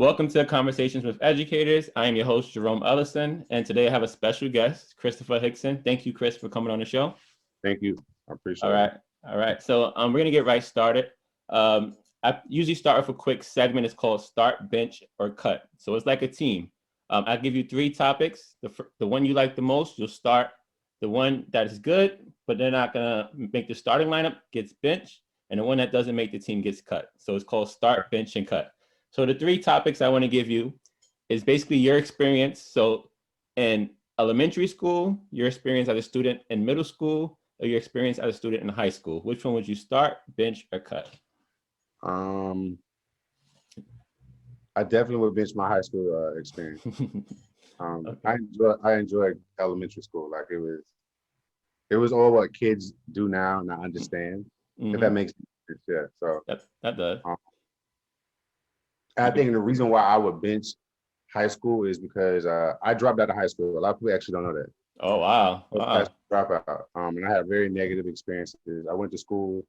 Welcome to Conversations with Educators. I am your host, Jerome Ellison, and today I have a special guest, Christopher Hickson. Thank you, Chris, for coming on the show. Thank you. I appreciate All right. it. All right. So we're going to get right started. I usually start with a quick segment. It's called Start, Bench, or Cut. So it's like a team. I'll give you three topics. The one you like the most, you'll start. The one that is good, but they're not going to make the starting lineup, gets benched. And the one that doesn't make the team gets cut. So it's called Start, Bench, and Cut. So the three topics I want to give you is basically your experience. So in elementary school, your experience as a student in middle school, or your experience as a student in high school. Which one would you start, bench, or cut? I definitely would bench my high school experience. Okay. I enjoyed elementary school. Like it was all what kids do now, and I understand. If that makes sense, yeah. So That does. I think the reason why I would bench high school is because I dropped out of high school. A lot of people actually don't know that. Oh, wow. I was a high school dropout, and I had very negative experiences. I went to school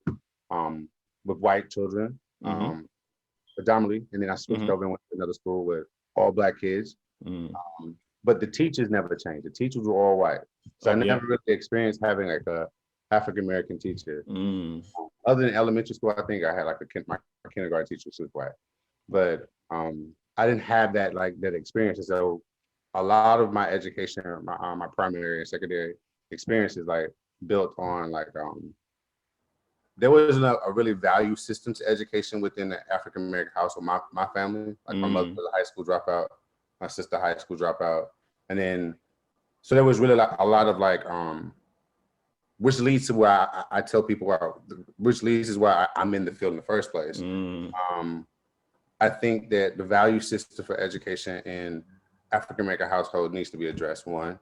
with white children, predominantly, and then I switched over and went to another school with all Black kids. But the teachers never changed. The teachers were all white, so I never really experienced having like a African American teacher. Other than elementary school, I think I had like my kindergarten teacher was white, but I didn't have that experience. And so a lot of my education, my primary and secondary experiences, like built on there wasn't a really value system to education within the African American household. My family, like my mother was a high school dropout, my sister high school dropout, and then so there was really like a lot of which leads to where I tell people which leads is why I'm in the field in the first place. I think that the value system for education in African American household needs to be addressed. One,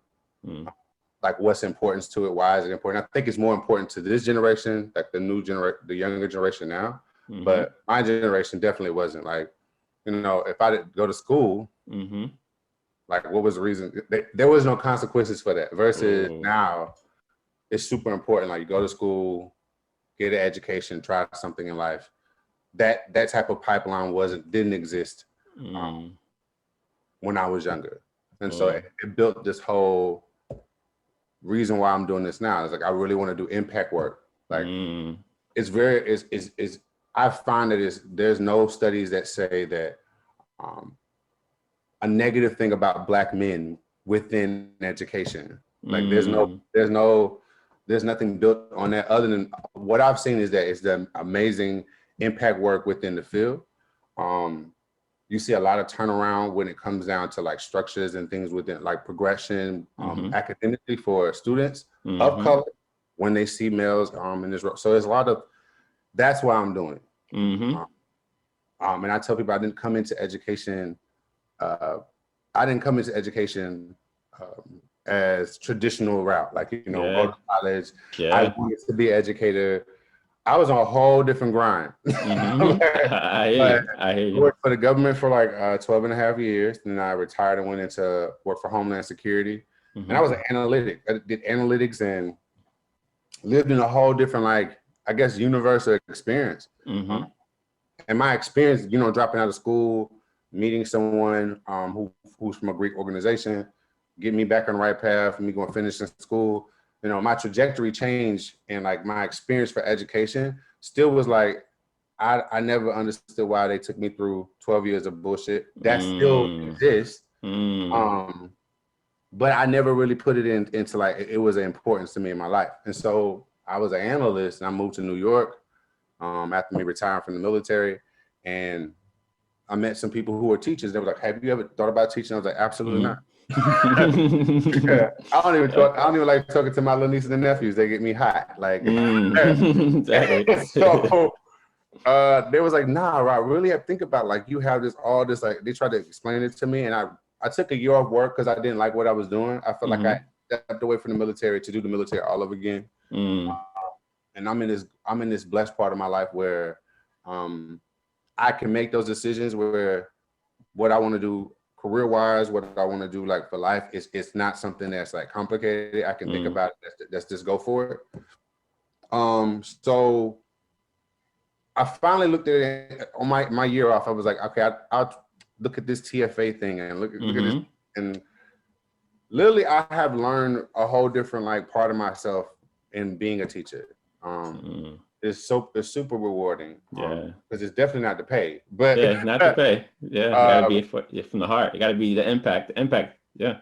like what's importance to it? Why is it important? I think it's more important to this generation, like the new generation, the younger generation now. But my generation definitely wasn't. Like, if I didn't go to school, like what was the reason? There was no consequences for that. Versus now, it's super important. Like you go to school, get an education, try something in life. That type of pipeline didn't exist when I was younger, and so it built this whole reason why I'm doing this now. It's like I really want to do impact work. Like I find that there's no studies that say that a negative thing about Black men within education. Like there's nothing built on that other than what I've seen is that it's the amazing impact work within the field. You see a lot of turnaround when it comes down to like structures and things within like progression academically for students of color when they see males in this role. So there's a lot of, that's why I'm doing it. And I tell people I didn't come into education as traditional route, like, go to college. I wanted to be an educator. I was on a whole different grind. I hear you. I worked for the government for like 12 and a half years. Then I retired and went into work for Homeland Security. And I was an analytic. I did analytics and lived in a whole different, universe of experience. And my experience, dropping out of school, meeting someone who's from a Greek organization, getting me back on the right path, me going finishing school. My trajectory changed, and like my experience for education still was like, I never understood why they took me through 12 years of bullshit. That still exists. But I never really put it into like, it was an importance to me in my life. And so I was an analyst and I moved to New York after me retiring from the military. And I met some people who were teachers. They were like, have you ever thought about teaching? I was like, absolutely not. I don't even like talking to my little nieces and nephews. They get me hot. Like, so they was like, nah, I really have to think about like you have all this, like they tried to explain it to me. And I took a year off work because I didn't like what I was doing. I felt like I stepped away from the military to do the military all over again. And I'm in this blessed part of my life where I can make those decisions where what I want to do career-wise, what I want to do like for life, it's not something that's like complicated. I can think about it. Let's just go for it. So I finally looked at it on my year off. I was like, okay, look at this TFA thing and look at this. Mhm. And literally, I have learned a whole different like part of myself in being a teacher. It's super rewarding. Yeah. Because it's definitely not the pay, but Yeah, not to pay. Yeah, you gotta be from the heart. You gotta be the impact. The impact. Yeah.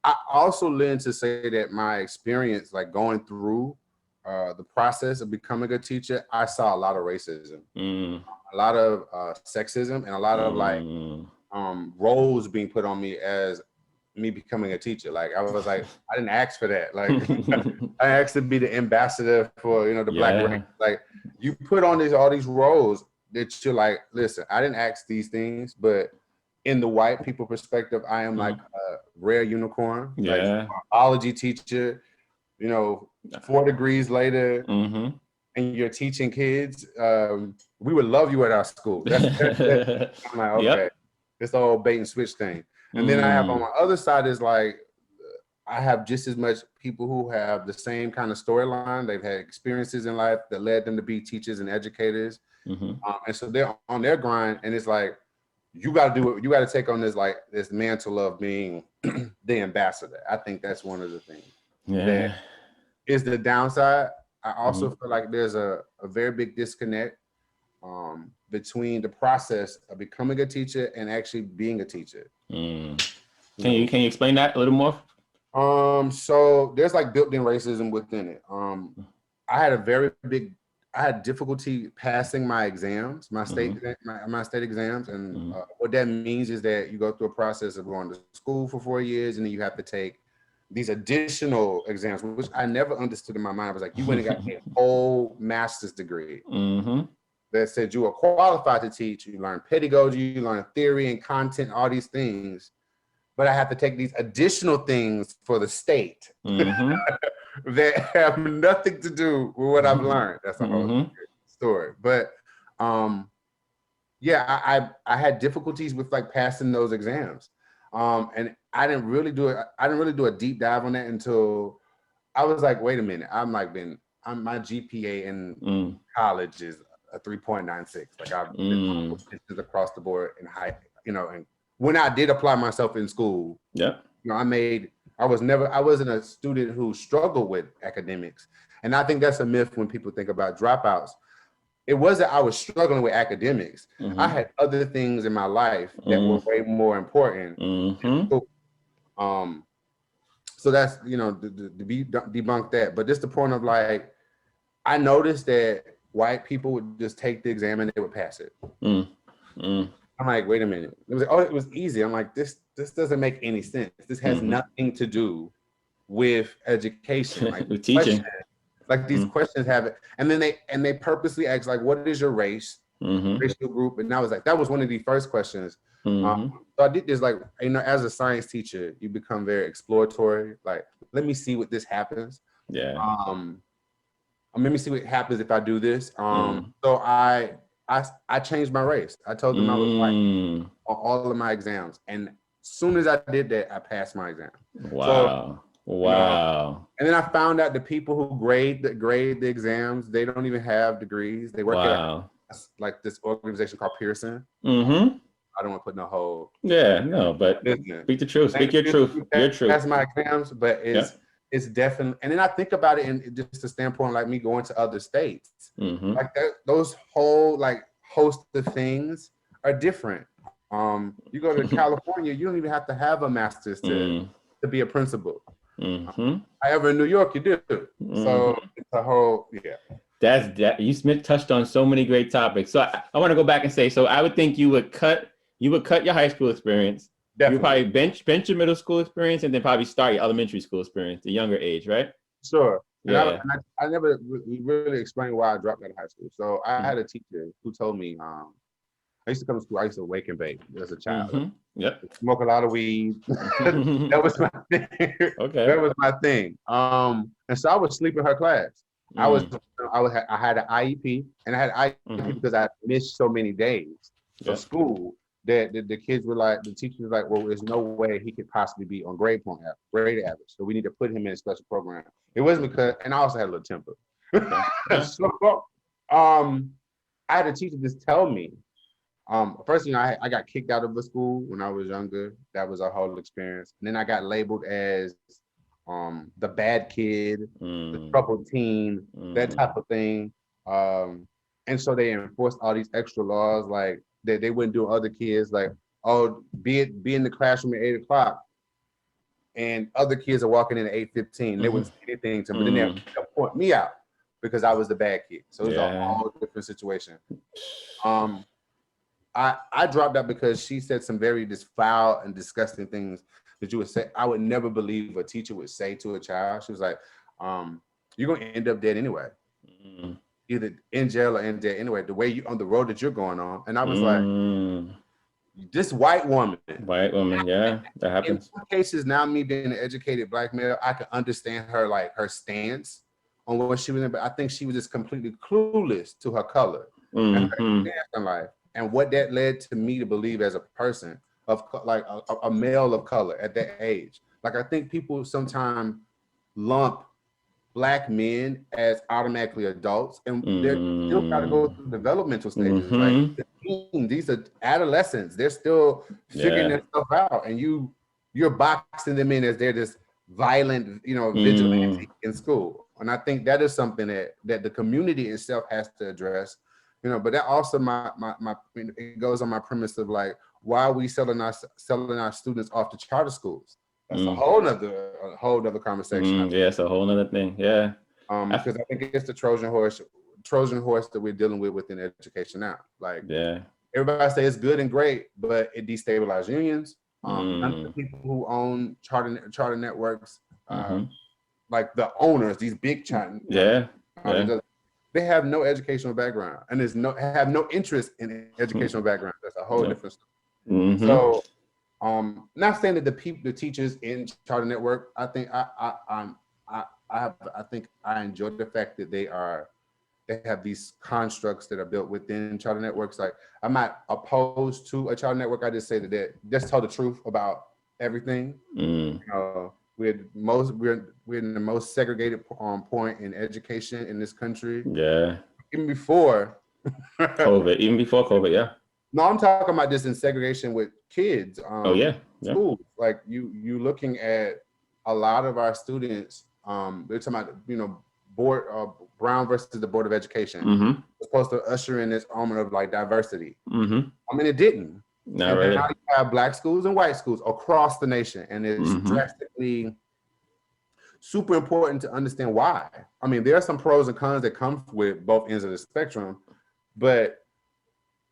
I also learn to say that my experience, like going through the process of becoming a teacher, I saw a lot of racism, a lot of sexism, and a lot of like roles being put on me as me becoming a teacher. Like I was like, I didn't ask for that. Like I asked to be the ambassador for the Black race. Like you put on all these roles that you're like, listen, I didn't ask these things, but in the white people perspective, I am like a rare unicorn. Like a biology teacher, 4 degrees later, and you're teaching kids. We would love you at our school. I'm like, okay, this whole bait and switch thing. And then I have on my other side is like, I have just as much people who have the same kind of storyline. They've had experiences in life that led them to be teachers and educators. And so they're on their grind, and it's like, you got to do it. You got to take on this mantle of being the ambassador. I think that's one of the things that is the downside. I also feel like there's a very big disconnect between the process of becoming a teacher and actually being a teacher. Can you explain that a little more? So there's like built-in racism within it. I had difficulty passing my exams, my state exams, and what that means is that you go through a process of going to school for 4 years, and then you have to take these additional exams, which I never understood in my mind. I was like, you went and got a whole master's degree that said you are qualified to teach. You learn pedagogy, you learn theory and content, all these things, but I have to take these additional things for the state. That have nothing to do with what I've learned. That's a whole story. But I had difficulties with like passing those exams. And I didn't really do a deep dive on that until I was like, wait a minute. My GPA in college is a 3.96. Like I've been across the board in high, and when I did apply myself in school, I wasn't a student who struggled with academics. And I think that's a myth when people think about dropouts. It wasn't I was struggling with academics. I had other things in my life that were way more important. So that's, to debunk that. But just the point of like, I noticed that white people would just take the exam and they would pass it. I'm like, wait a minute. It was like, it was easy. I'm like, this doesn't make any sense. This has nothing to do with education. Like with teaching. Like these questions have it. And then they purposely ask, like, what is your race? Racial group. And I was like, that was one of the first questions. So I did this, like, as a science teacher, you become very exploratory. Like, let me see what this happens. Let me see what happens if I do this. So I changed my race. I told them I was white on all of my exams. And as soon as I did that, I passed my exam. Wow. And then I found out the people who grade the exams, they don't even have degrees. They work at like this organization called Pearson. I don't want to put no whole. Yeah, no, but speak the truth. Speak your truth. Your truth. That's my exams, but it's definitely. And then I think about it in just a standpoint like me going to other states. Like those whole like host of things are different. You go to California, you don't even have to have a master's to be a principal. However, in New York, you do. So it's a whole You touched on so many great topics. So I want to go back and say, so I would think you would cut your high school experience. Definitely. You would probably bench your middle school experience and then probably start your elementary school experience, the younger age, right? Sure. I never really explained why I dropped out of high school. So I had a teacher who told me, I used to come to school, I used to wake and bake as a child. Smoke a lot of weed. That was my thing. Okay. That was my thing. And so I would sleep in her class. I had an IEP, and I had an IEP because I missed so many days of school that the kids were like, the teacher was like, well, there's no way he could possibly be on grade average. So we need to put him in a special program. It wasn't because, and I also had a little temper. So I had a teacher just tell me, First, I got kicked out of the school when I was younger. That was a whole experience. And then I got labeled as the bad kid, the troubled teen, that type of thing. And so they enforced all these extra laws like that they wouldn't do other kids, like, oh, be in the classroom at 8 o'clock, and other kids are walking in at 8:15. They wouldn't say anything to them, but then they'll point me out because I was the bad kid. So it was a whole different situation. I dropped out because she said some very foul and disgusting things that you would say. I would never believe a teacher would say to a child. She was like, you're going to end up dead anyway. Either in jail or in dead anyway, the way you on the road that you're going on. And I was like, this white woman, yeah, that happens. In some cases, now me being an educated Black male, I can understand her, like her stance on what she was in, but I think she was just completely clueless to her color and her stance in life. And what that led to me to believe as a person of like a male of color at that age. Like, I think people sometimes lump Black men as automatically adults, and they're still got to go through developmental stages. Like these are adolescents; they're still figuring their stuff out, and you're boxing them in as they're this violent, vigilante in school. And I think that is something that the community itself has to address. But that also it goes on my premise of like, why are we selling our students off to charter schools? That's a whole nother conversation. Yeah, it's a whole nother thing. Yeah. Because I think it's the Trojan horse that we're dealing with within education now. Like, everybody say it's good and great, but it destabilizes unions. None of the people who own charter networks, like the owners, these big charter, they have no educational background and have no interest in educational background. That's a whole different story. So, not saying that the teachers in charter network, I think I enjoy the fact that they have these constructs that are built within charter networks. Like, I'm not opposed to a charter network. I just say that they just tell the truth about everything. We're in the most segregated point in education in this country. Yeah. Even before COVID, yeah. No, I'm talking about this in segregation with kids. Schools. Like you looking at a lot of our students. They're talking about board Brown versus the Board of Education. It's supposed to usher in this element of like diversity. It didn't. Not really. Now you have Black schools and white schools across the nation, and it's drastically super important to understand why. I mean, there are some pros and cons that come with both ends of the spectrum, but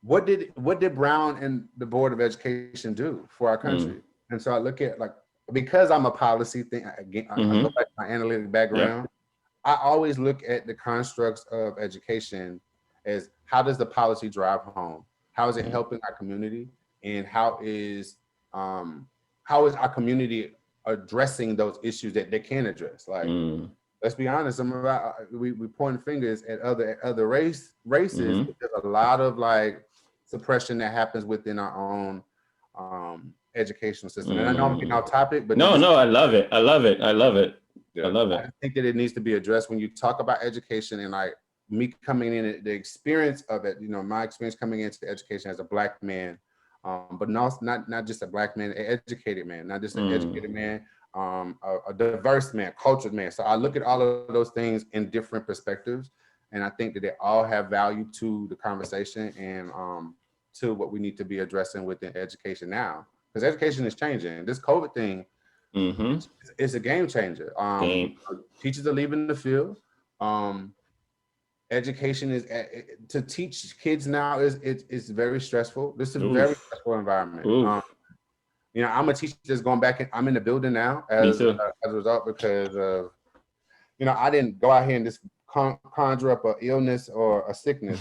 what did Brown and the Board of Education do for our country? And so I look at, like, because I'm a policy thing, again, I go back to my analytic background, I always look at the constructs of education as, how does the policy drive home? How is it helping our community? And how is our community addressing those issues that they can address? Like, let's be honest, we point fingers at other races. There's a lot of like suppression that happens within our own educational system. And I know I'm getting off topic, but no, I love it. I love it. Yeah. I love it. I think that it needs to be addressed when you talk about education, and like me coming in, the experience of it, my experience coming into education as a Black man, but not just a Black man, an educated man, not just an educated man, a diverse man, cultured man. So I look at all of those things in different perspectives, and I think that they all have value to the conversation and to what we need to be addressing within education now, because education is changing. This COVID thing, it's a game changer. Teachers are leaving the field. Education is to teach kids now is very stressful. This is a very stressful environment. I'm a teacher that's going back in. I'm in the building now as a result, because of, I didn't go out here and just conjure up an illness or a sickness.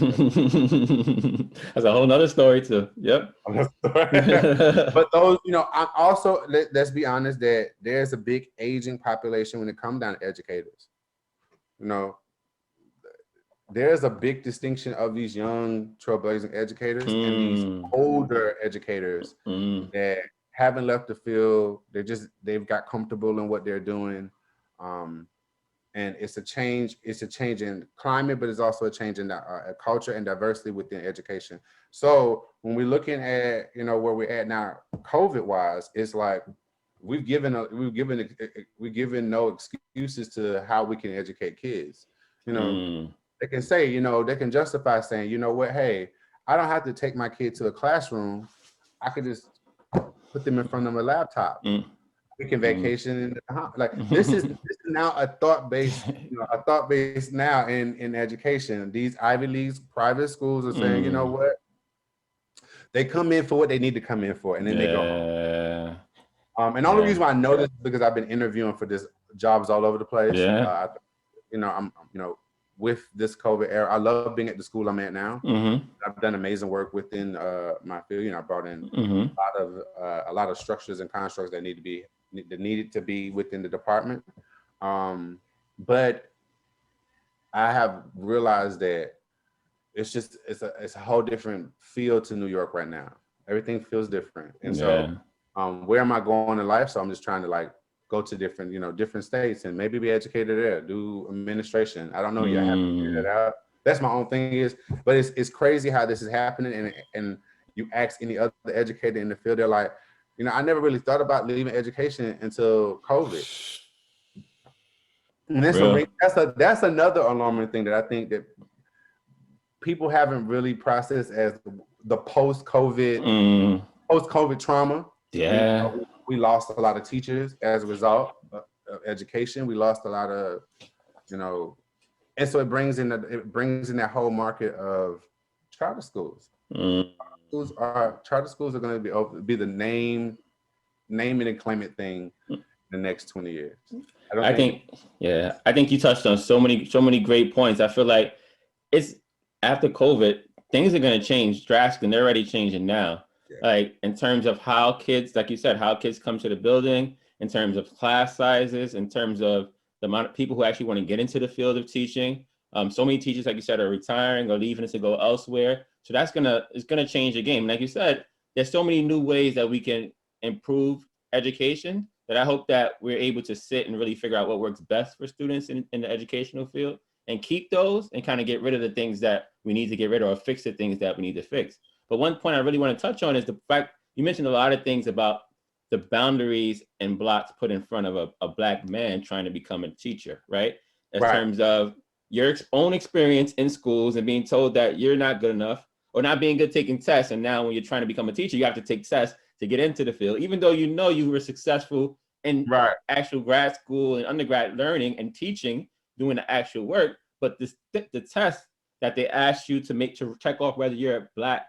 That's a whole nother story too. Yep. But those, I'm also, let's be honest, that there's a big aging population when it comes down to educators. There's a big distinction of these young trailblazing educators and these older educators that haven't left the field. They've got comfortable in what they're doing. and it's a change in climate, but it's also a change in culture and diversity within education. So when we're looking at, you know, where we're at now, COVID wise, it's like we've given no excuses to how we can educate kids. You know, they can say, you know, they can justify saying, you know what, hey, I don't have to take my kid to a classroom. I could just put them in front of a laptop. We can vacation in the house. Like this is now a thought-based, you know, now in education. These Ivy Leagues private schools are saying, you know what? They come in for what they need to come in for, and then they go home. And the only reason why I know this is because I've been interviewing for this jobs all over the place. You know, I'm you know, with this COVID era, I love being at the school I'm at now. I've done amazing work within my field. You know, I brought in a lot of structures and constructs that needed to be within the department. But I have realized that it's a whole different feel to New York right now. Everything feels different, and so where am I going in life? So I'm just trying to like go to different states and maybe be educated there, do administration. I don't know yet. I haven't figured that out. That's my own thing but it's crazy how this is happening. And you ask any other educator in the field, they're like, you know, I never really thought about leaving education until COVID. And that's another alarming thing that I think that people haven't really processed as the post-COVID trauma. We lost a lot of teachers as a result of education. We lost a lot of, you know, and so it brings in that whole market of charter schools. Charter schools are going to be the name it and claim it thing in the next 20 years. I think you touched on so many great points. I feel like it's after COVID, things are going to change drastically, and they're already changing now. Like in terms of how kids, like you said, how kids come to the building, in terms of class sizes, in terms of the amount of people who actually want to get into the field of teaching. So many teachers, like you said, are retiring or leaving to go elsewhere. So it's gonna change the game. Like you said, there's so many new ways that we can improve education that I hope that we're able to sit and really figure out what works best for students in the educational field and keep those and kind of get rid of the things that we need to get rid of or fix the things that we need to fix. But one point I really want to touch on is the fact you mentioned a lot of things about the boundaries and blocks put in front of a Black man trying to become a teacher, right? In terms of your own experience in schools and being told that you're not good enough or not being good taking tests. And now when you're trying to become a teacher, you have to take tests to get into the field, even though you know you were successful in actual grad school and undergrad learning and teaching, doing the actual work. But the test that they asked you to check off whether you're Black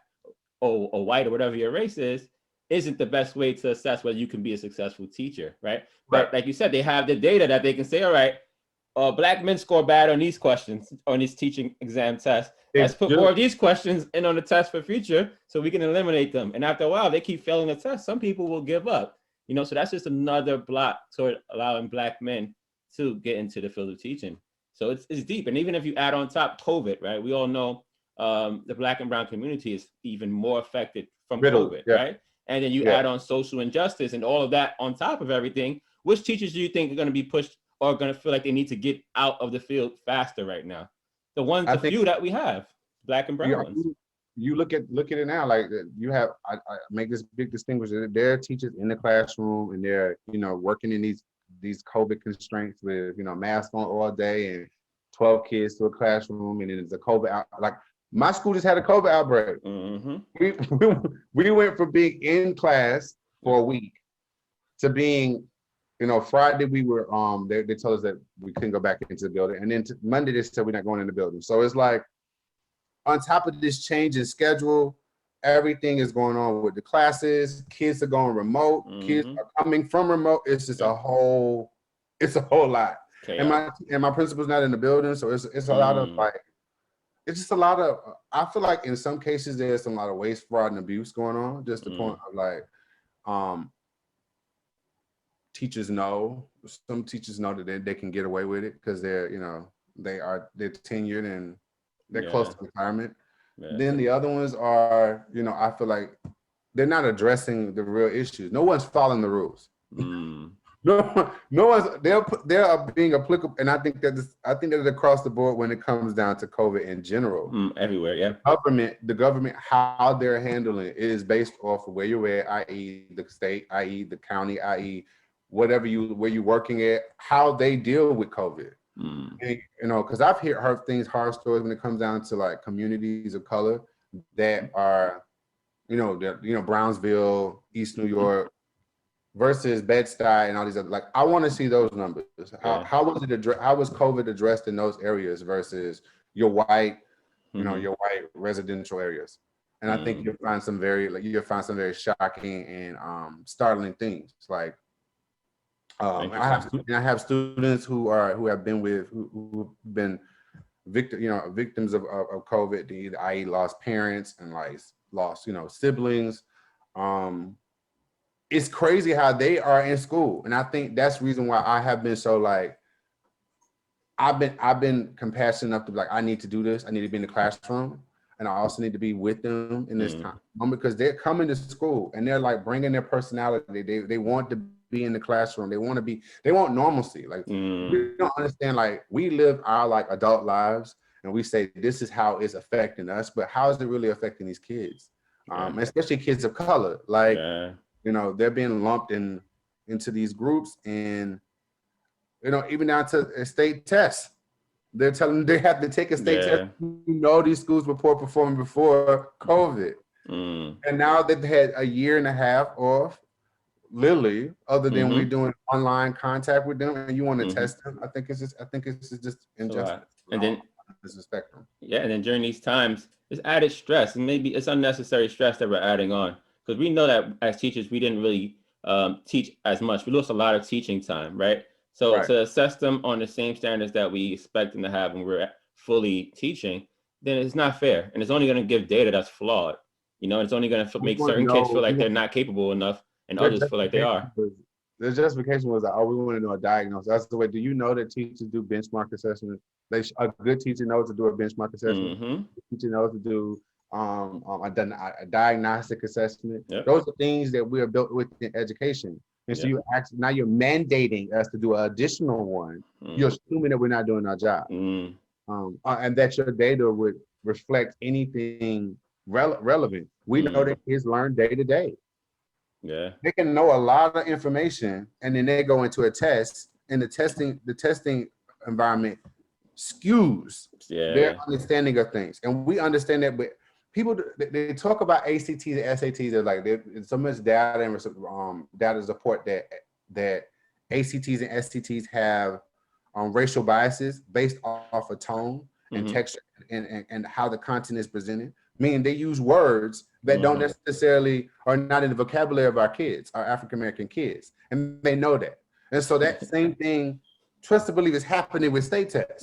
or white or whatever your race is, isn't the best way to assess whether you can be a successful teacher, right? But like you said, they have the data that they can say, all right, Black men score bad on these questions, on these teaching exam tests. Let's put more of these questions in on the test for future so we can eliminate them. And after a while, they keep failing the test. Some people will give up, you know, so that's just another block toward allowing Black men to get into the field of teaching. So it's deep. And even if you add on top COVID, right? We all know the Black and brown community is even more affected from COVID, right? And then you add on social injustice and all of that on top of everything. Which teachers do you think are going to be pushed or going to feel like they need to get out of the field faster right now? The few that we have, Black and brown ones. You look at it now, like you have, I make this big distinction. There are teachers in the classroom and they're, you know, working in these COVID constraints with, you know, masks on all day and 12 kids to a classroom, and then it's a COVID out. Like my school just had a COVID outbreak. We went from being in class for a week to being, you know, Friday we were they told us that we couldn't go back into the building, and then Monday they said we're not going in the building. So it's like on top of this change in schedule, everything is going on with the classes. Kids are going remote. Kids are coming from remote. It's just a whole lot. And my principal's not in the building, so it's a lot of like, it's just a lot of, I feel like in some cases there's a lot of waste, fraud, and abuse going on. Just the point of like, some teachers know that they can get away with it because they're, you know, they're tenured and they're close to retirement. Then the other ones are, you know, I feel like they're not addressing the real issues. No one's following the rules. no one's they're being applicable, and I think that it's across the board when it comes down to COVID in general. Everywhere, yeah. The government, how they're handling it is based off of where you're at, i.e. the state, i.e. the county, i.e. where you're working at, how they deal with COVID. And, because I've heard horror stories when it comes down to like communities of color that are, Brownsville, East New York versus Bed-Stuy and all these other, like, I want to see those numbers. How was COVID addressed in those areas versus your white, your white residential areas? And I think you'll find some very shocking and startling things. Like, I have students who've been victims of COVID, i.e. lost parents and like lost, siblings. It's crazy how they are in school. And I think that's the reason why I have been so like, I've been compassionate enough to be like, I need to do this. I need to be in the classroom. And I also need to be with them in this time, because they're coming to school and they're like bringing their personality. They want to be in the classroom. They want normalcy. Like, we don't understand, like, we live our like adult lives and we say, this is how it's affecting us, but how is it really affecting these kids? Especially kids of color. Like, they're being lumped into these groups, and, even down to state tests. They're telling them they have to take a state test. These schools were poor performing before COVID. And now they've had a year and a half off, literally, other than we're doing online contact with them, and you want to test them. I think it's just injustice. And then there's a spectrum. Yeah, and then during these times, there's added stress, and maybe it's unnecessary stress that we're adding on, because we know that as teachers, we didn't really teach as much. We lost a lot of teaching time, right? So to assess them on the same standards that we expect them to have when we're fully teaching, then it's not fair. And it's only going to give data that's flawed. It's only going to make certain kids feel like they're not capable enough and others feel like they are. The justification was, we want to know a diagnosis. That's the way. Do you know that teachers do benchmark assessment? A good teacher knows to do a benchmark assessment. A teacher knows to do a diagnostic assessment. Those are things that we are built with in education. And so now you're mandating us to do an additional one. You're assuming that we're not doing our job. And that your data would reflect anything relevant. We know that kids learn day to day. Yeah. They can know a lot of information, and then they go into a test, and the testing environment skews their understanding of things. And we understand that, but people, they talk about ACTs and SATs. They're like, there's so much data and data support that ACTs and SATs have racial biases based off of tone and texture and how the content is presented. Meaning they use words that don't necessarily are not in the vocabulary of our kids, our African-American kids. And they know that. And so that same thing, trust to believe, is happening with state tests.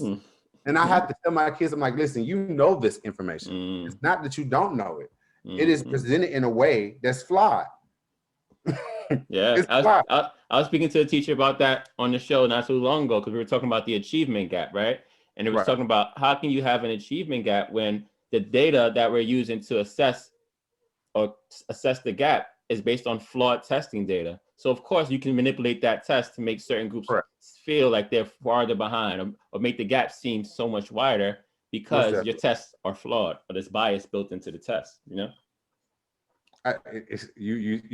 And I have to tell my kids, I'm like, listen, you know this information. It's not that you don't know it. It is presented in a way that's flawed. I was speaking to a teacher about that on the show not too long ago, because we were talking about the achievement gap, right? And it was talking about how can you have an achievement gap when the data that we're using to assess the gap is based on flawed testing data. So of course you can manipulate that test to make certain groups feel like they're farther behind, or make the gap seem so much wider because your tests are flawed, or there's bias built into the test, you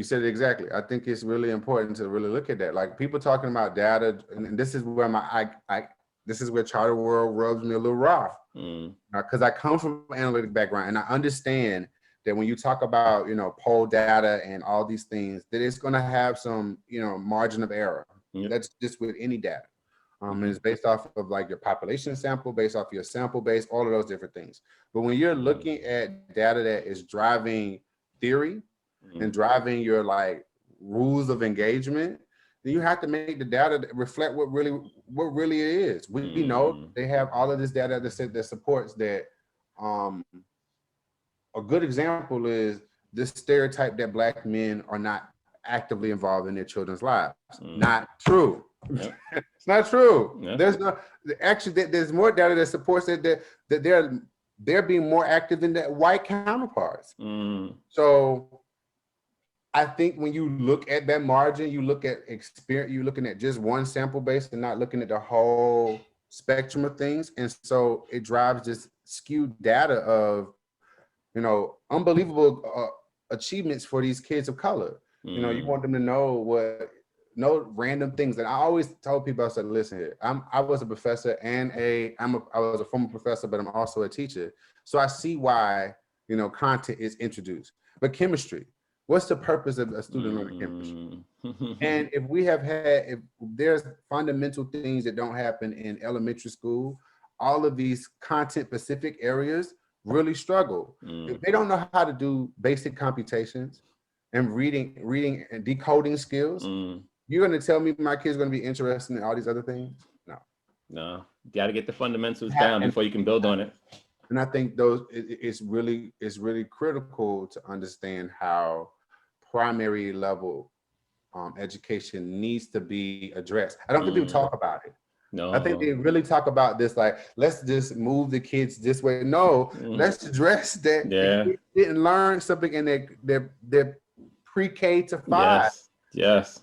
said it exactly. I think it's really important to really look at that. Like, people talking about data, and this is where this is where charter world rubs me a little raw, because I come from an analytic background, and I understand that when you talk about poll data and all these things, that it's going to have some margin of error. That's just with any data. And it's based off of like your population sample, based off your sample base, all of those different things. But when you're looking at data that is driving theory and driving your like rules of engagement, then you have to make the data that reflect what really it is. We know they have all of this data that supports that. A good example is this stereotype that Black men are not actively involved in their children's lives. Not true. It's not true. There's there's more data that supports that they're being more active than their white counterparts. So I think when you look at that margin, you look at experience, you're looking at just one sample base and not looking at the whole spectrum of things. And so it drives this skewed data of, unbelievable achievements for these kids of color. You want them to know random things. And I always told people, I said, listen here, I was a professor and I was a former professor, but I'm also a teacher. So I see why, content is introduced. But chemistry, what's the purpose of a student learning chemistry? And if there's fundamental things that don't happen in elementary school, all of these content specific areas really struggle. If they don't know how to do basic computations and reading and decoding skills, you're going to tell me my kid's going to be interested in all these other things? No, you got to get the fundamentals down before you can build on it. And I think it's really critical to understand how primary level education needs to be addressed. I don't think people talk about it. No, I think they really talk about this like, let's just move the kids this way. No, let's address that. Yeah. They didn't learn something in their pre-K to 5 years.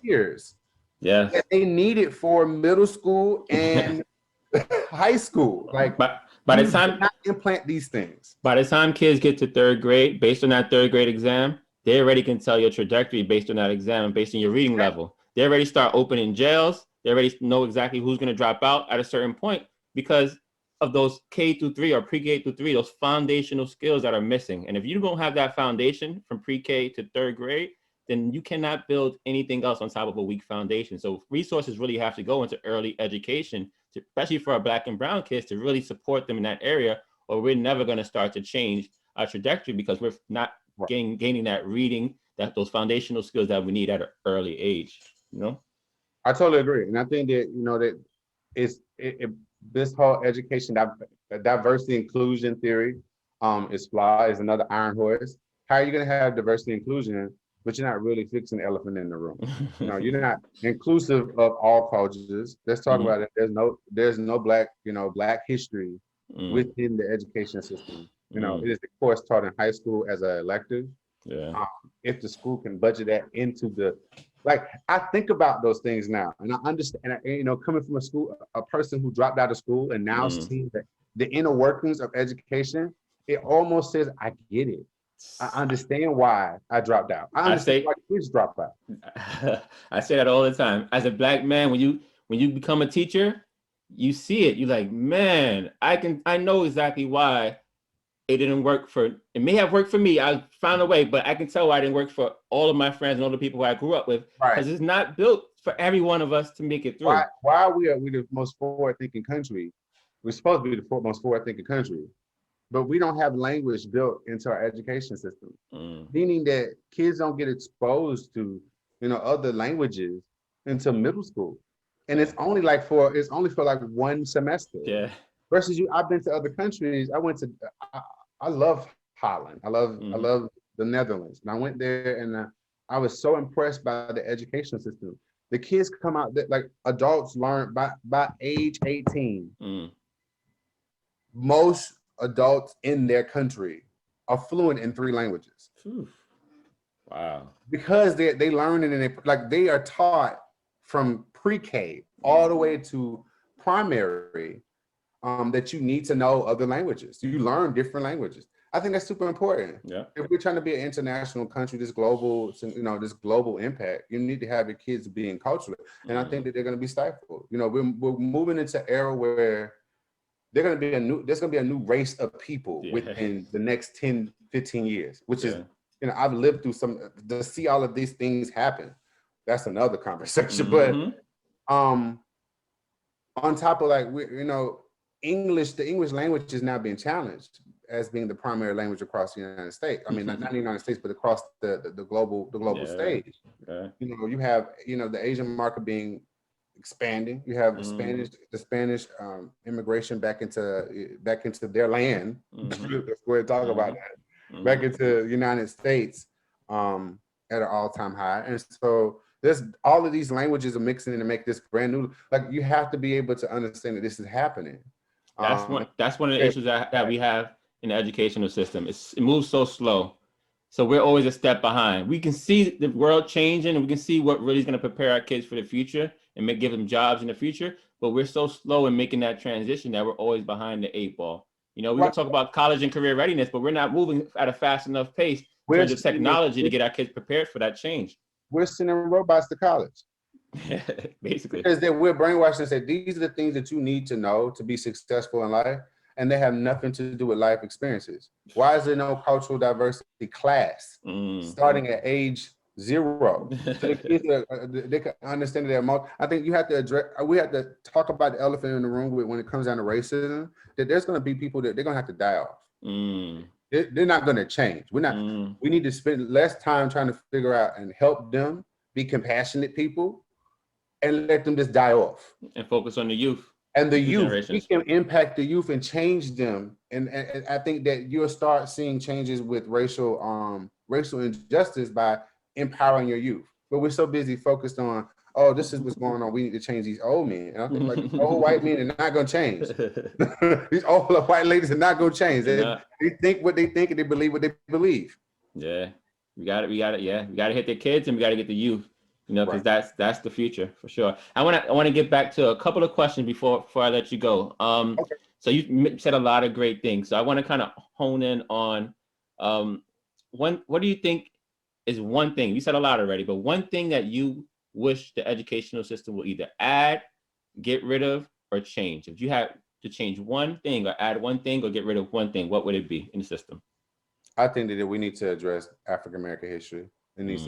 Yes. That they need it for middle school and high school. Like, by the time not implant these things. By the time kids get to 3rd grade, based on that 3rd grade exam, they already can tell your trajectory based on that exam and based on your reading level. They already start opening jails. They already know exactly who's going to drop out at a certain point because of those K through 3 or pre-K through 3, those foundational skills that are missing. And if you don't have that foundation from pre-K to 3rd grade, then you cannot build anything else on top of a weak foundation. So resources really have to go into early education, especially for our Black and brown kids, to really support them in that area, or we're never going to start to change our trajectory because we're not gaining that reading, those foundational skills that we need at an early age. I totally agree, and I think that that this whole education diversity inclusion theory is flawed. Is another iron horse. How are you going to have diversity inclusion, but you're not really fixing the elephant in the room? You're not inclusive of all cultures. Let's talk about it. There's no Black Black history within the education system. It is the course taught in high school as an elective. Yeah. If the school can budget that into I think about those things now, and I understand. Coming from a person who dropped out of school and now seeing the inner workings of education, it almost says I get it. I understand why I dropped out. I understand why kids drop out. I say that all the time. As a Black man, when you become a teacher, you see it. You're like, man, I know exactly why it didn't work it may have worked for me. I found a way, but I can tell why it didn't work for all of my friends and all the people who I grew up with. Because it's not built for every one of us to make it through. Why are we the most forward-thinking country? We're supposed to be the most forward-thinking country, but we don't have language built into our education system, meaning that kids don't get exposed to other languages until middle school, and it's only for 1 semester. Yeah. Versus I've been to other countries. I love Holland. I love the Netherlands, and I went there, and I was so impressed by the education system. The kids come out like adults learn by age 18. Most adults in their country are fluent in 3 languages. Wow. Because they learn it, and they are taught from pre-K all the way to primary. That you need to know other languages. You learn different languages. I think that's super important. Yeah. If we're trying to be an international country, this global impact, you need to have your kids being cultural. And I think that they're going to be stifled. We're moving into an era where there's going to be a new race of people within the next 10, 15 years, which is, I've lived through to see all of these things happen. That's another conversation. But on top of the English language is now being challenged as being the primary language across the United States. I mean, not in the United States, but across the global stage. Yeah. You have the Asian market being expanding. You have the Spanish immigration back into their land. Let's go ahead and talk about that. Back into the United States at an all-time high, and so there's all of these languages are mixing in to make this brand new. You have to be able to understand that this is happening. That's one of the issues that we have in the educational system. It moves so slow. So we're always a step behind. We can see the world changing, and we can see what really is going to prepare our kids for the future and give them jobs in the future. But we're so slow in making that transition that we're always behind the 8 ball. You know, we can talk about college and career readiness, but we're not moving at a fast enough pace in terms of technology to get our kids prepared for that change. We're sending robots to college. Basically. Because we're brainwashed and say, these are the things that you need to know to be successful in life. And they have nothing to do with life experiences. Why is there no cultural diversity class starting at age 0? So the kids they can understand their emotions. I think you have to address, we have to talk about the elephant in the room when it comes down to racism, that there's going to be people that they're going to have to die off. They're not going to change. We need to spend less time trying to figure out and help them be compassionate people and let them just die off. And focus on the youth. And the youth, we can impact the youth and change them. And I think that you'll start seeing changes with racial injustice by empowering your youth. But we're so busy focused on, oh, this is what's going on. We need to change these old men. And I think like these old white men are not going to change. These old white ladies are not going to change. They think what they think and they believe what they believe. Yeah, we got it. Yeah, we got to hit the kids and we got to get the youth. You know, because that's the future for sure. I want to get back to a couple of questions before I let you go. Okay. So you said a lot of great things. So I want to kind of hone in on what do you think is one thing? You said a lot already, but one thing that you wish the educational system will either add, get rid of, or change. If you had to change one thing or add one thing or get rid of one thing, what would it be in the system? I think that we need to address African American history. It needs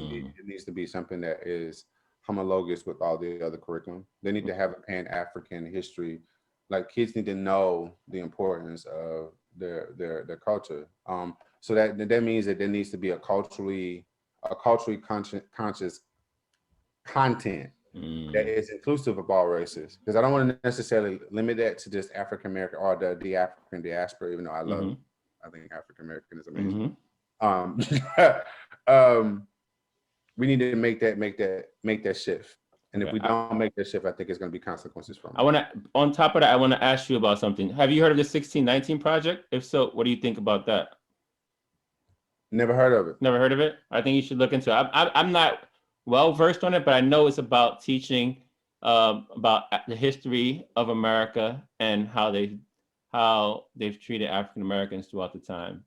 to be something that is homologous with all the other curriculum. They need to have a Pan-African history. Like kids need to know the importance of their culture. So that means that there needs to be a culturally conscious content that is inclusive of all races. Because I don't want to necessarily limit that to just African American or the African diaspora, even though I think African American is amazing. We need to make that shift. And if we don't make that shift, I think it's going to be consequences from it. On top of that, I want to ask you about something. Have you heard of the 1619 Project? If so, what do you think about that? Never heard of it. Never heard of it? I think you should look into it. I'm not well versed on it, but I know it's about teaching about the history of America and how they've treated African Americans throughout the time,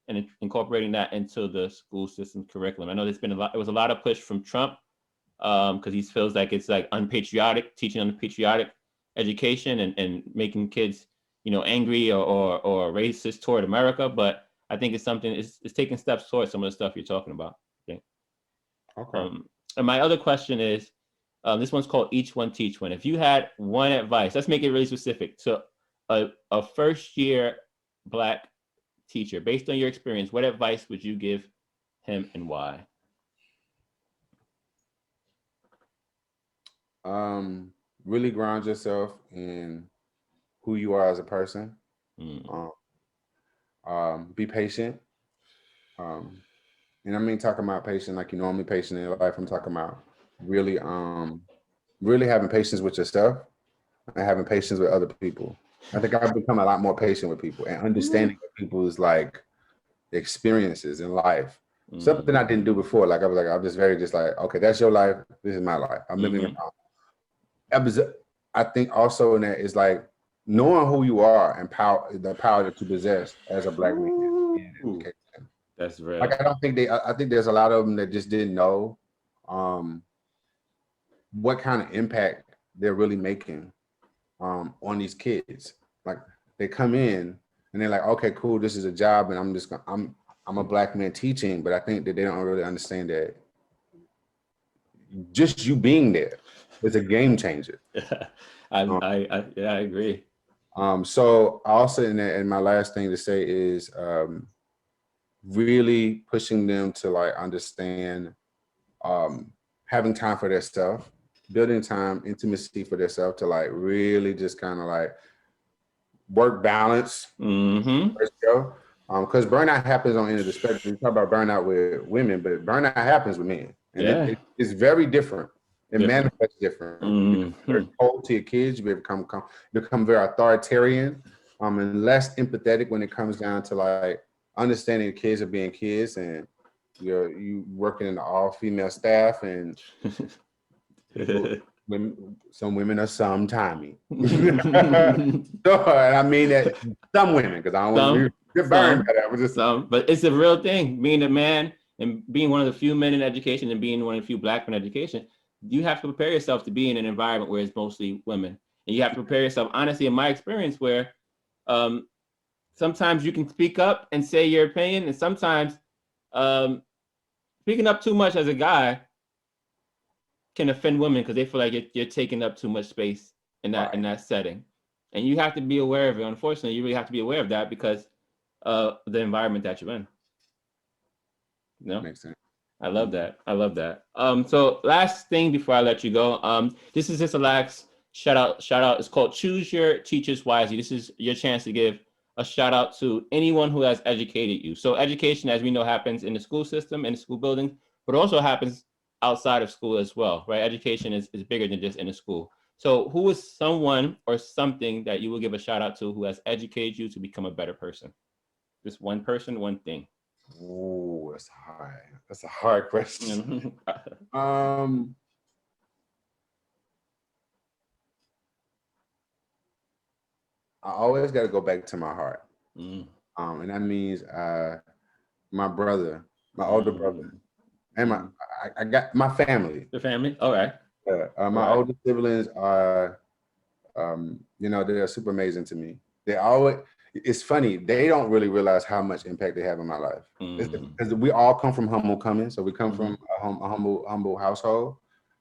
and incorporating that into the school system curriculum. I know there's been it was a lot of push from Trump because he feels like it's like unpatriotic, teaching unpatriotic education and making kids, angry or racist toward America. But I think it's something, it's taking steps towards some of the stuff you're talking about, I think. Okay. And my other question is, this one's called Each One Teach One. If you had one advice, let's make it really specific, to a first-year Black teacher, based on your experience, what advice would you give him and why? Really ground yourself in who you are as a person. Be patient. And I mean talking about patient like you normally patient in your life. I'm talking about really having patience with yourself and having patience with other people. I think I've become a lot more patient with people and understanding people's like experiences in life. Something I didn't do before. Like I'm just very okay, that's your life. This is my life. I'm living it. I think also in that is like knowing who you are and the power that you possess as a Black man. That's real. Like I think there's a lot of them that just didn't know what kind of impact they're really making on these kids. Like they come in and they're like, okay, cool, this is a job, and I'm a Black man teaching, but I think that they don't really understand that just you being there is a game changer. I agree. So also, and my last thing to say is really pushing them to like understand having time for their stuff, building time, intimacy for their self to like really just kind of like work balance. Because burnout happens on the end of the spectrum. We talk about burnout with women, but burnout happens with men. And it's very different. It manifests different. You become very cold to your kids. You become very authoritarian and less empathetic when it comes down to like understanding kids are being kids and you working in the all-female staff, and some women are some timey. So, and I mean that some women, because I don't want to get burned by that. But it's a real thing. Being a man and being one of the few men in education and being one of the few black men in education, you have to prepare yourself to be in an environment where it's mostly women. And you have to prepare yourself, honestly, in my experience, where sometimes you can speak up and say your opinion, and sometimes speaking up too much as a guy can offend women because they feel like you're taking up too much space in that setting. And you have to be aware of it. Unfortunately, you really have to be aware of that because of the environment that you're in. Makes sense. I love that. So last thing before I let you go, this is just a last shout out. It's called Choose Your Teachers Wisely. This is your chance to give a shout out to anyone who has educated you. So education, as we know, happens in the school system, in the school building, but also happens outside of school as well, right? Education is bigger than just in a school. So who is someone or something that you will give a shout out to who has educated you to become a better person? Just one person, one thing. Oh, that's hard. That's a hard question. I always got to go back to my heart. And that means my brother, my older brother, and I got my family. The family? All right. My older siblings are, they're super amazing to me. It's funny, they don't really realize how much impact they have in my life. Because we all come from homecoming, so we come from a humble household.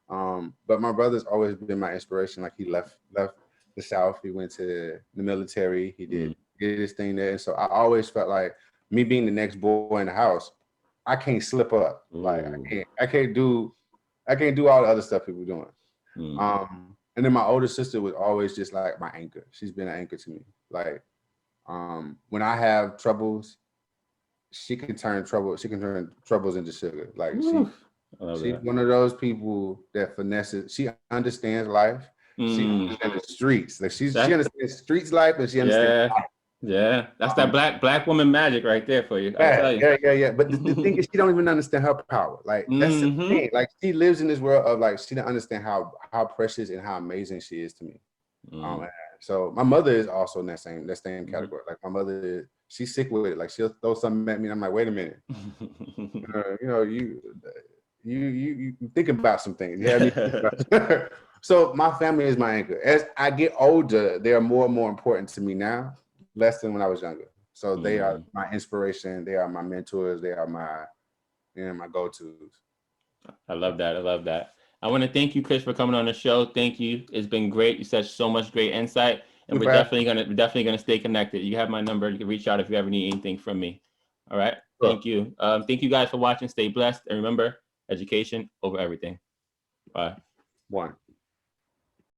But my brother's always been my inspiration. Like, he left the South, he went to the military, he did his thing there. And so I always felt like, me being the next boy in the house, I can't slip up. Like, I can't do all the other stuff people doing. And then my older sister was always just like my anchor. She's been an anchor to me. Like, when I have troubles, she can turn troubles into sugar. Like, she's one of those people that finesses. She understands life. She understands the streets. Like, she understands streets life, and she understands life. Yeah, that's that black woman magic right there for you. Yeah. But the thing is, she don't even understand her power. Like, that's the thing. Like, she lives in this world of, like, she don't understand how precious and how amazing she is to me. So my mother is also in that same category. Like, my mother, she's sick with it. Like, she'll throw something at me, and I'm like, wait a minute. You think about some things. Yeah. So my family is my anchor. As I get older, they are more and more important to me now, less than when I was younger. So they are my inspiration. They are my mentors. They are my go-tos. I love that. I want to thank you, Chris, for coming on the show. Thank you. It's been great. You said so much great insight, and we're definitely gonna stay connected. You have my number. You can reach out if you ever need anything from me. All right. Sure. Thank you. Thank you guys for watching. Stay blessed, and remember, education over everything. Bye. 1